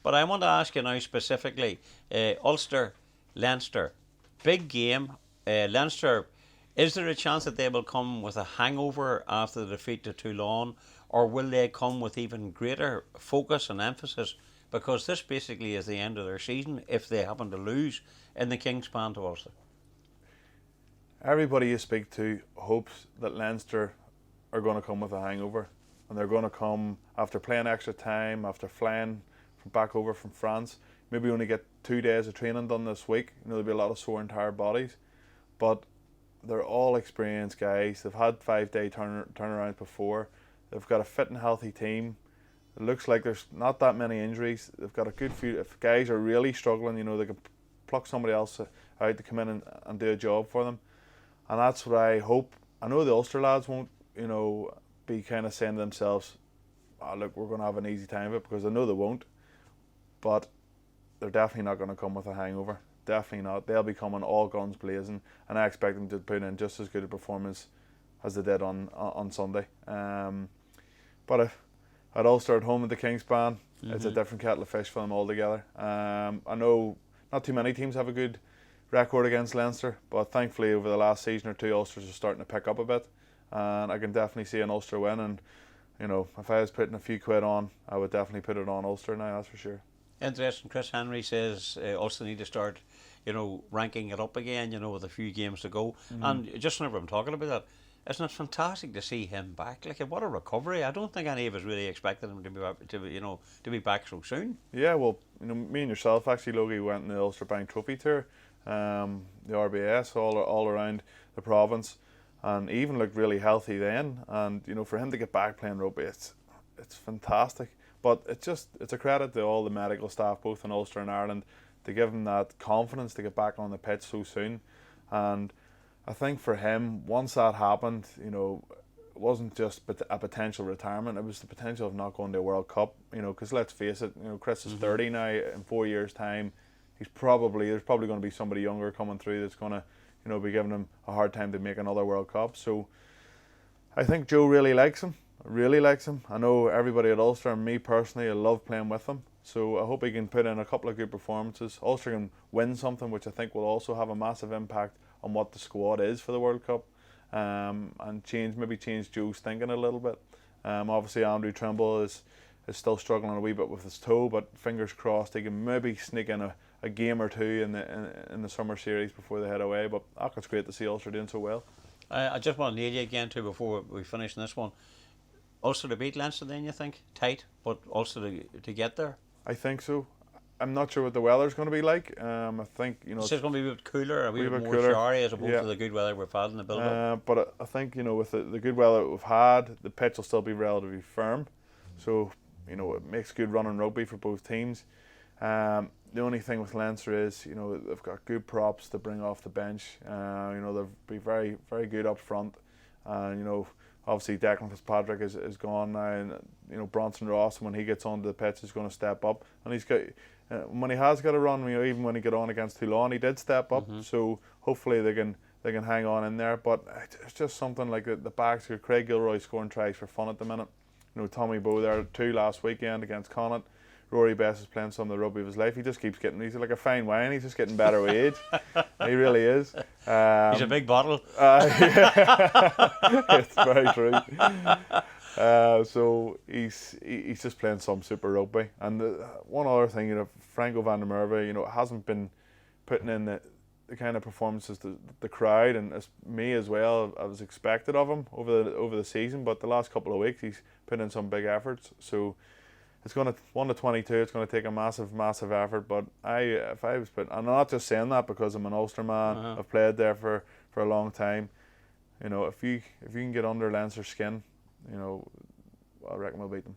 But I want to ask you now specifically, Ulster, Leinster, big game. Leinster, is there a chance that they will come with a hangover after the defeat to Toulon, or will they come with even greater focus and emphasis? Because this basically is the end of their season if they happen to lose in the Kingspan to Ulster. Everybody you speak to hopes that Leinster are going to come with a hangover, and they're going to come after playing extra time, after flying from back over from France. Maybe only get 2 days of training done this week. There'll be a lot of sore and tired bodies, but they're all experienced guys. They've had 5-day turnarounds before. They've got a fit and healthy team. It looks like there's not that many injuries. They've got a good few. If guys are really struggling, they can pluck somebody else out to come in and do a job for them. And that's what I hope. I know the Ulster lads won't, be kind of saying to themselves, look, we're going to have an easy time of it, because I know they won't. But they're definitely not going to come with a hangover. Definitely not. They'll be coming all guns blazing, and I expect them to put in just as good a performance as they did on Sunday. But if at Ulster at home at the Kingspan, it's a different kettle of fish for them altogether. I know not too many teams have a good record against Leinster, but thankfully over the last season or two, Ulster's are starting to pick up a bit, and I can definitely see an Ulster win. And if I was putting a few quid on, I would definitely put it on Ulster now, that's for sure. Interesting. Chris Henry says Ulster need to start, ranking it up again, with a few games to go. And just whenever I'm talking about that, isn't it fantastic to see him back? Like, what a recovery! I don't think any of us really expected him to be back so soon. Yeah, well, me and yourself actually, Logie, went on the Ulster Bank Trophy tour, the RBS all around the province, and he even looked really healthy then. And for him to get back playing rugby, it's fantastic. But it's a credit to all the medical staff, both in Ulster and Ireland, to give him that confidence to get back on the pitch so soon. And I think for him, once that happened, it wasn't just a potential retirement, it was the potential of not going to a World Cup, because let's face it, Chris is 30 now. In 4 years' time, there's probably going to be somebody younger coming through that's going to, be giving him a hard time to make another World Cup. So I think Joe really likes him. I know everybody at Ulster, and me personally, I love playing with him. So I hope he can put in a couple of good performances. Ulster can win something, which I think will also have a massive impact on what the squad is for the World Cup, and maybe change Joe's thinking a little bit. Obviously Andrew Trimble is still struggling a wee bit with his toe, but fingers crossed he can maybe sneak in a game or two in the summer series before they head away. But it's great to see Ulster doing so well. I just want to nail you again too before we finish this one. Ulster to beat Leinster then, you think? Tight, but Ulster to get there? I think so. I'm not sure what the weather's going to be like. I think it's just going to be a bit cooler, a wee bit more showery as opposed to the good weather we've had in the build-up. But I think with the good weather that we've had, the pitch will still be relatively firm, so it makes good running rugby for both teams. The only thing with Leinster is they've got good props to bring off the bench. They'll be very, very good up front, and obviously Declan Fitzpatrick is gone now, and Bronson Ross, when he gets onto the pitch, is going to step up, and he's got. When he has got a run, even when he got on against Toulon, he did step up. So hopefully they can hang on in there. But it's just something like the backs. Craig Gilroy scoring tries for fun at the minute. Tommy Bowe there 2 last weekend against Connacht. Rory Best is playing some of the rugby of his life. He just keeps getting. He's like a fine wine. He's just getting better with age. He really is. He's a big bottle. It's very true. So he's just playing some super rugby. And one other thing, Franco van der Merwe, hasn't been putting in the kind of performances the crowd and me as well I was expected of him over the season. But the last couple of weeks he's put in some big efforts. So it's going to 1 to 22. It's going to take a massive effort. But if I was putting, I'm not just saying that because I'm an Ulster man. I've played there for a long time. If you can get under Leinster's skin, I reckon we'll beat them.